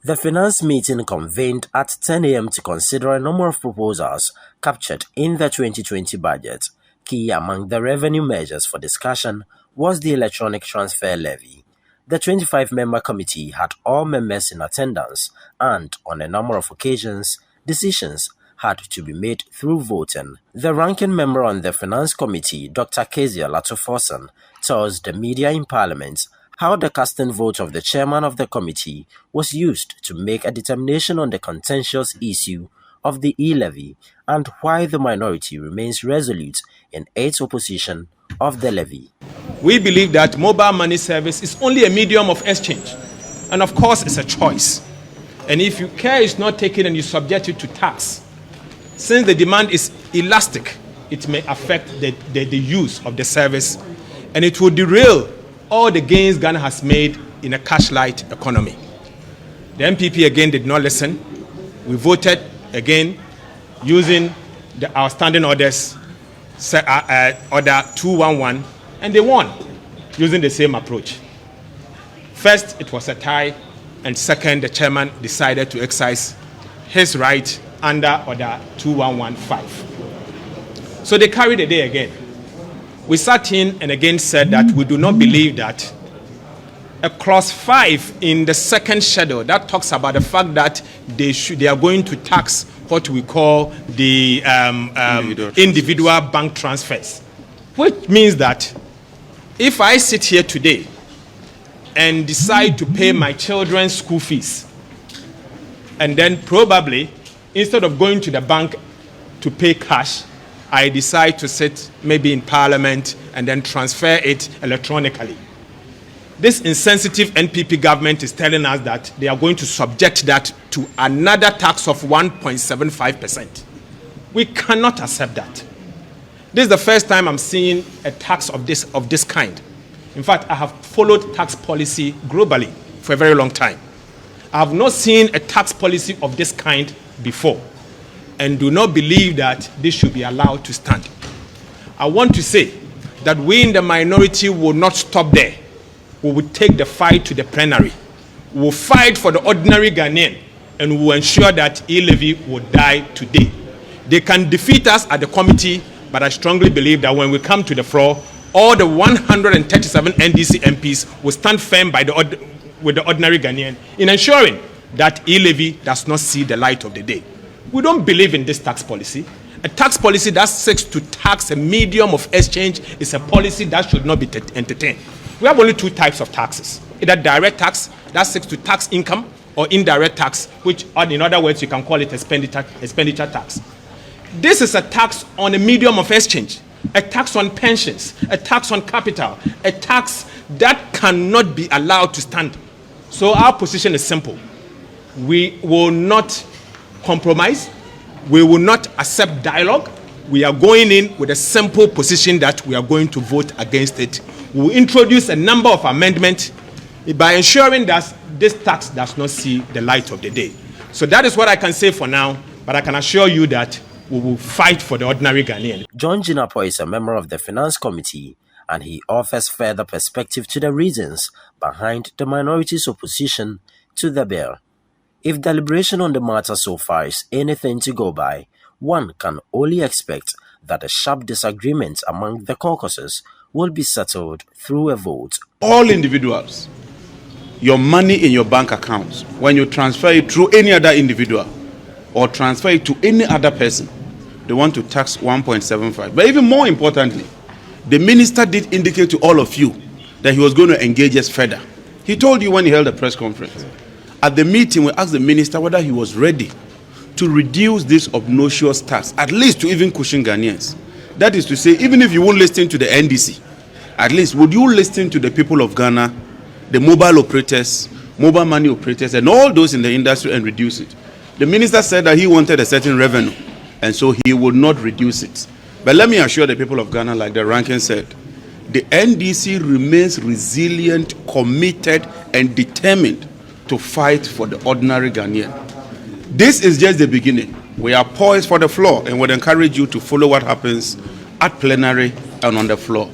The finance meeting convened at 10 a.m. to consider a number of proposals captured in the 2020 budget. Key among the revenue measures for discussion was the electronic transfer levy. The 25-member committee had all members in attendance, and on a number of occasions, decisions had to be made through voting. The ranking member on the Finance Committee, Dr. Kezia Latofosan, tells the media in Parliament how the casting vote of the chairman of the committee was used to make a determination on the contentious issue of the e-levy and why the minority remains resolute in its opposition of the levy. We believe that mobile money service is only a medium of exchange, and of course it's a choice. And if your care is not taken and you subject it to tax, since the demand is elastic, it may affect the use of the service, and it will derail all the gains Ghana has made in a cash-light economy. The MPP again did not listen. We voted again using our standing orders, order 211, and they won using the same approach. First, it was a tie, and second, the chairman decided to exercise his right under order 2115. So they carried the day again. We sat in and again said that we do not believe that a clause 5 in the second schedule that talks about the fact that they are going to tax what we call the individual bank transfers, which means that if I sit here today and decide to pay my children's school fees, and then probably instead of going to the bank to pay cash, I decide to sit maybe in Parliament and then transfer it electronically. This insensitive NPP government is telling us that they are going to subject that to another tax of 1.75%. We cannot accept that. This is the first time I'm seeing a tax of this kind. In fact, I have followed tax policy globally for a very long time. I have not seen a tax policy of this kind before, and do not believe that this should be allowed to stand. I want to say that we in the minority will not stop there. We will take the fight to the plenary. We will fight for the ordinary Ghanaian, and we will ensure that e-levy will die today. They can defeat us at the committee, but I strongly believe that when we come to the floor, all the 137 NDC MPs will stand firm with the ordinary Ghanaian in ensuring that e-levy does not see the light of the day. We don't believe in this tax policy. A tax policy that seeks to tax a medium of exchange is a policy that should not be entertained. We have only two types of taxes: either direct tax that seeks to tax income, or indirect tax, which, in other words, you can call it expenditure tax. This is a tax on a medium of exchange, a tax on pensions, a tax on capital, a tax that cannot be allowed to stand. So our position is simple. We will not compromise. We will not accept dialogue. We are going in with a simple position that we are going to vote against it. We will introduce a number of amendments by ensuring that this tax does not see the light of the day. So that is what I can say for now, but I can assure you that we will fight for the ordinary Ghanaian. John Jinapor is a member of the Finance Committee, and he offers further perspective to the reasons behind the minority's opposition to the bill. If deliberation on the matter so far is anything to go by, one can only expect that a sharp disagreement among the caucuses will be settled through a vote. All individuals, your money in your bank accounts, when you transfer it through any other individual or transfer it to any other person, they want to tax 1.75. But even more importantly, the minister did indicate to all of you that he was going to engage us further. He told you when he held a press conference. At the meeting, we asked the minister whether he was ready to reduce this obnoxious tax, at least to even cushion Ghanaians. That is to say, even if you won't listen to the NDC, at least would you listen to the people of Ghana, the mobile operators, mobile money operators, and all those in the industry, and reduce it? The minister said that he wanted a certain revenue, and so he would not reduce it. But let me assure the people of Ghana, like the ranking said, the NDC remains resilient, committed, and determined to fight for the ordinary Ghanaian. This is just the beginning. We are poised for the floor, and would encourage you to follow what happens at plenary and on the floor.